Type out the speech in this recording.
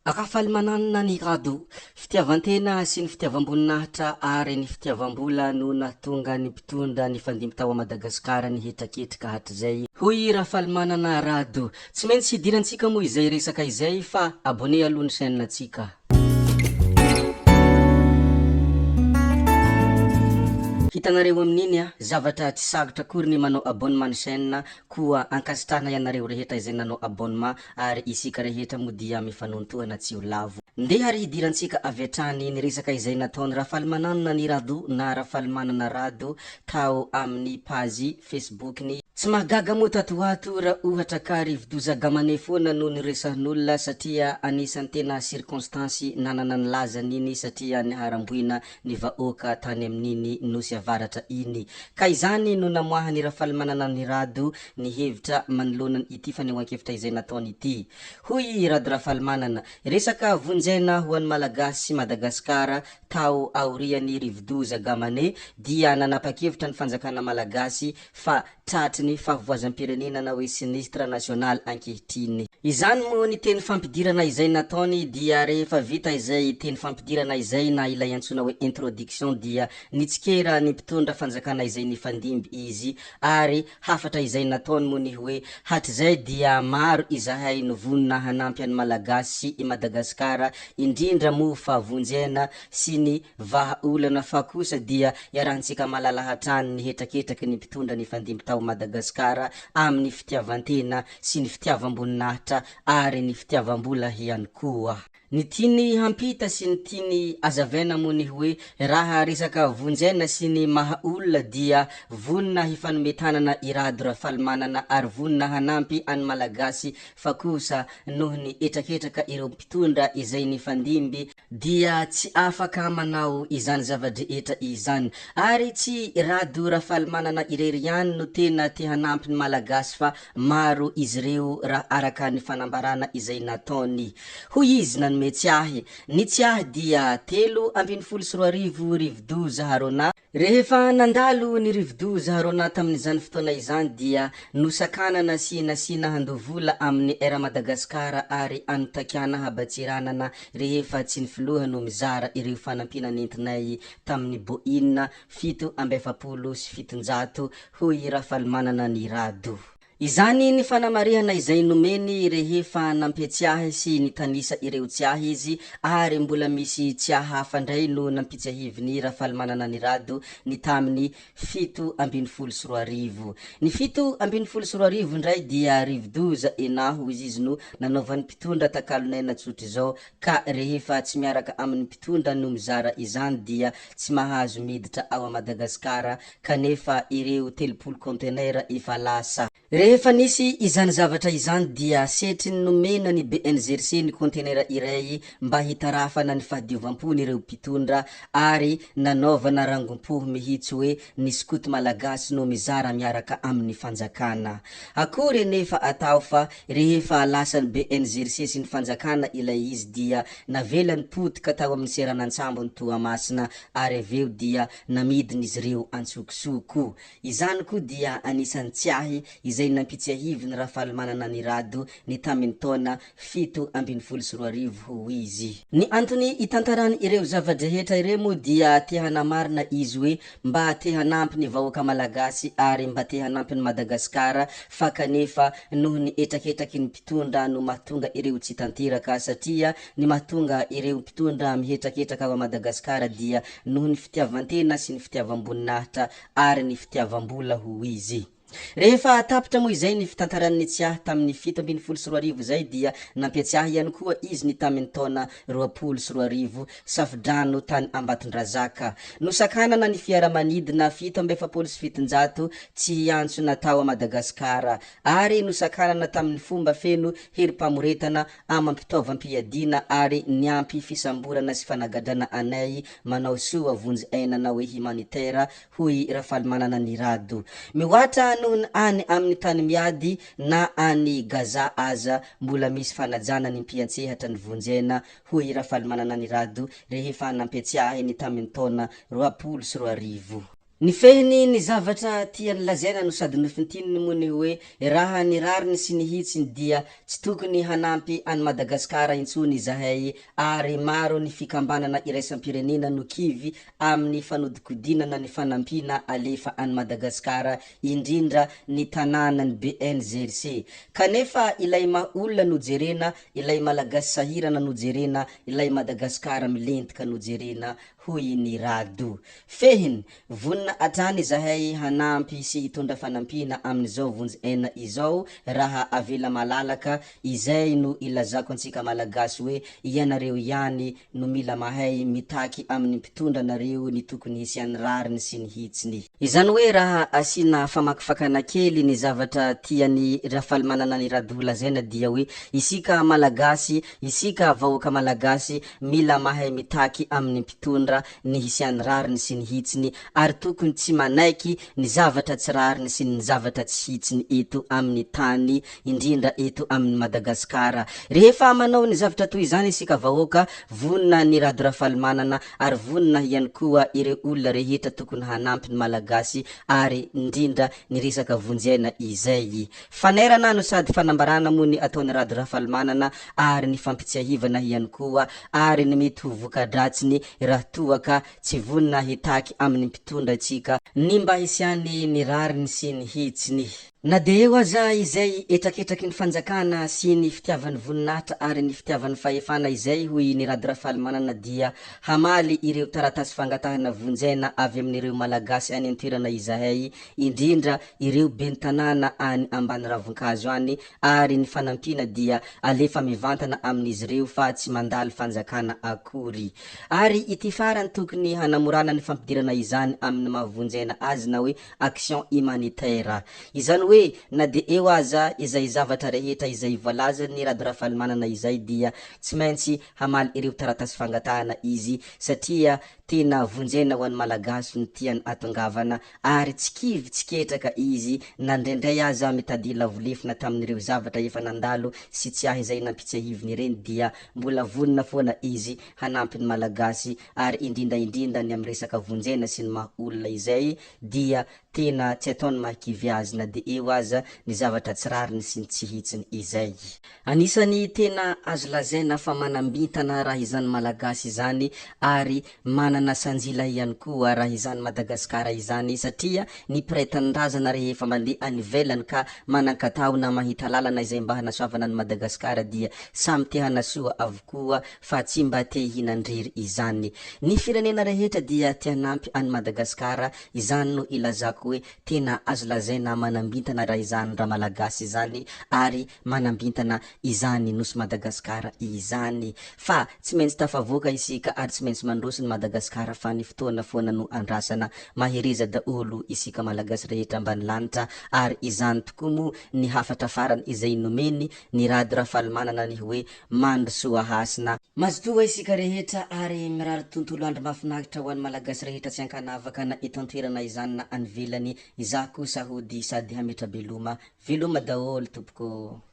Akafaly mananana ny rado fitiavantena sy ny fitiavam-boninahitra ary ny fitiavam-bola no nahatonga ny mpitondra ny fandimby tao a Madagasikara ny hetraketrika hatrizay. Hoy Rafaly manana rado, tsy maintsy hidirantsika moa izay resaka izay fa abonné aloha ny chaîne atsika. Hitanareo amin'iny zavatra tsy sarotra akory ny manao abonnement ny chaîne koa ankasitrahana ianareo rehetra izay nanao abonnement ary isika rehetra moa dia mifanontohana tsy ho lavo. Ndeha ary hidirantsika avy hatrany ny resaka izay nataony Rafaly manana ny rado na Rafaly manana rado tao amin'ny page Facebook-ny. Tsy mahagaga moa tatoato raha ohatra ka rivo-doza gamane foana no niresahin'olona satria anisany tena circonstance nanana ny lazan'iny satria niharamboina ny vahoaka tany amin'iny nosy avaratra iny. Ka izany no namoahany Rafaly manana ny rado ny hevitra manoloana ity fanehoan-kevitra izay nataony ity. Hoy rado Rafaly manana, resaka vonjena ho an'ny Malagasy sy Madagasikara tao aorian'ny rivo-doza gamane dia nanapa-kevitra ny fanjakana Malagasy fa tratry ny fahavoazam-pirenena na hoe sinistre national ankehitriny. Izany moa ny teny fampidirana izay nataony dia rehefa vita izay teny fampidirana izay na ilay antsona hoe introduction dia nitsikera ny mpitondra fanjakana izay nifandimby izy ary hafatra izay nataony moa ny hoe hatrizay dia maro izahay novonina hanampy an'ny Malagasy sy i Madagasikara indrindra moa fa vonjena sy ny vahaolana fa kosa dia iarahantsika malala hatrany ny hetraketraky ny mpitondra ny fandimby tao Madagasikara amin'ny fitiavantena sy ny fitiavam-boninahitra ary ny fitiavam-bola ihany koa. Ny tiany hampita sy ny tiany azavaina moa ny hoe raha resaka vonjena sy ny mahaolona dia vonina hifanometanana i rado Rafaly manana ary vonina hanampy an'ny Malagasy fa kosa noho ny etraketraka ireo mpitondra izay nifandimby dia tsy afaka manao izany zavadrehetra izany ary tsy rado Rafaly manana irery ihany no tena te hanampy ny Malagasy fa maro izy ireo raha araka ny fanambarana izay nataony. Hoy izy nanome tsiahy, ny tsiahy dia 3:12 rivo-doza harona. Rehefa nandalo ny rivo-doza harona tamin'izany fotoana izany dia nosakanana sy nasina handovola amin'ny era Madagasikara ary anotakiana habatsiranana rehefa tsy ny filoha no mizara ireo fanampina nentinay tamin'ny boina 700 hoy Rafaly manana ny rado. Izany ny fanamarihana izay nomeny rehefa nampiatsiahy sy nitanisa ireo tsiahy izy ary mbola misy tsiahy hafa ndray no nampitsahiviny Rafaly manana ny rado ny tamin'ny 7:12. Ny 7:12 ndray dia rivo-doza enaho izy no nanaovan'ny mpitondra takalonaina tsotra izao ka rehefa tsy miaraka amin'ny mpitondra no mizara izany dia tsy mahazo miditra ao a Madagasikara kanefa ireo 30 conteneur efa lasa. Rehefa nisy izany zavatra izany dia setry nomena ny BNGRC ny conteneur iray mba hitarafana ny fahadiovam-pony ireo mpitondra ary nanaovana rangom-pohy mihitsy hoe ny skoto Malagasy no mizara miaraka amin'ny fanjakana. Akory nefa atao fa rehefa lasany BNGRC sy ny fanjakana ilay izy dia navelany potika tao amin'ny seranantsambo ny Toamasina ary aveo dia namidiny izy ireo antsokosoko. Izany koa dia anisan'ny tsiahy izay nampitsahiviny Rafaly manana ny rado ny tamin'ny taona 7:12 ho izy. Ny antony itantarany ireo zavadrehetra ireo moa dia te hanamarina izy hoe mba te hanampy ny vahoaka Malagasy ary mba te hanampy ny Madagasikara fa kanefa noho ny etraketraky ny mpitondra no mahatonga ireo tsy tanteraka satria ny mahatonga ireo mpitondra mihetraketraka ao Madagasikara dia noho ny fitiavantena sy ny fitiavam-boninahitra ary ny fitiavam-bola ho izy. Rehefa tapitra moa izay ny fitantaran'ny tsiahy tamin'ny 7:12 zay dia nampiatsiahy ihany koa izy ny tamin'ny taona 20 safidrano tany Ambatondrazaka. Nosakanana ny fiaramanidina 700 tsy antso natao a Madagasikara ary nosakanana tamin'ny fomba feno herim-pamoretana amampitaovam-piadina ary niampy fisamborana sy fanagadrana anay manao soa vonjy ainana hoe humanitaire hoy Rafaly manana ny rado. Mihoatra noho ny any amin'ny tany miady na any Gaza aza mbola misy fanajana ny mpiantsehatra ny vonjena hoy Rafaly manana ny rado rehefa nampiatsiahy ny tamin'ny taona 20. Ny fehiny ny zavatra tiany lazaina no sady nofintininy mony hoe raha ny rariny sy ny hitsiny dia tsy tokony hanampy any Madagasikara intsony zahay ary maro ny fikambanana iraisam-pirenena no kivy amin'ny fanodikodinana ny fanampina alefa any Madagasikara indrindra ny tanàna ny BNZRC kanefa ilay olona no jerena, ilay malagasy sahirana no jerena, ilay Madagasikara milentika no jerena hoy ny rado. Fehiny vonina atrany zahay hanampy sy hitondra fanampina amin'izao vonjy izao raha avela malalaka izay no ilazako antsika malagasy hoe ianareo ihany no mila mahay mitaky amin'ny mpitondra nareo ny tokony hisy any rariny sy ny hitsiny. Izany hoe raha asina famakifakana kely ny zavatra tiany rafalimanana ny rado lazaina dia hoe isika malagasy, isika vahoaka malagasy mila mahay mitaky amin'ny mpitondra ny hisy any rariny sy ny hitsiny ary tokony tsy manaiky ny zavatra tsy rariny sy ny zavatra tsy hitsiny eto amin'ny tany indrindra eto amin'ny Madagasikara. Rehefa manao ny zavatra toy izany isika vahoaka vonina ny rado rafalimanana ary vonina ihany koa ireo olona rehetra tokony hanampy ny malagasy ary indrindra ny resaka vonjena izay. Fanerana no sady fanambarana mony ataony rado rafalimanana ary ny fampitsiahivana ihany koa ary ny mety ho voka-dratsiny raha toaka tsy vonina hitaky amin'ny mpitondra atsika ny mba hisiany ny rariny sy ny hitsiny. Na de eo aza izay etraketraky ny fanjakana sy ny fitiavan'ny voninahitra ary ny fitiavan'ny fahefana izay hoy ny rado rafalimanana dia hamaly ireo taratasy fangatahana vonjena avy amin'ireo malagasy any an-toerana izahay indrindra ireo ben'ny tanàna any ambany ravin-kazo any ary ny fanampina dia alefa mivantana amin'izy ireo fa tsy mandalo fanjakana akory. Ary ity farany tokony hanamorana ny fampidirana izany amin'ny mahavonjena azy na hoe action humanitaire. Izany hoe na de eo aza izay zavatra rehetra izay voalaza ny rado rafalimanana izay dia tsy maintsy hamaly ireo taratasy fangatahana izy satria tena vonjena ho an'ny malagasy ny tiany atongavana ary tsy kivy tsy ketraka izy na ndraindray aza mitady lavolefina tamin'ireo zavatra efa nandalo sy tsy ahy izay nampitsahiviny ireny dia mbola vonina foana izy hanampy ny malagasy ary indrindra ny amin'ny resaka vonjena sy ny maha olona izay dia tena tsy ataony mahakivy azy na de eo aza ny zavatra tsy rariny sy ny tsy hitsiny izay. Anisany tena azo lazaina fa manambitana raha izany malagasy izany ary manana sanjila ihany koa raha izany Madagasikara izany satria ny mpiray-tanindrazana rehefa mandeha any ivelany ka manan-katao na mahita lalana izay mba hanasoavana ny Madagasikara dia samy te hanasoa avokoa fa tsy mba te hihinan-driry izany. Ny firenena rehetra dia te hanampy any Madagasikara, izany no ilazako hoe tena azo lazaina manambitana raha izany raha malagasy izany ary manambitana izany nosy Madagasikara izany fa tsy maintsy tafavoaka isika ary tsy maintsy mandroso ny Madagasikara fa ny fotoana foana no andrasana mahereza daolo isika malagasy rehetra ambany lanitra ary izany tokoa mo ny hafatra farany izay nomeny ny rado rafalimanana ny hoe mandrosoa hasina mazotoa isika rehetra ary mirary tontolo andro mahafinaritra ho an'ny malagasy rehetra tsy ankanavaka na eto an-toerana izany na any velany izaho kosa hody sady hametra veloma daolo tompoko.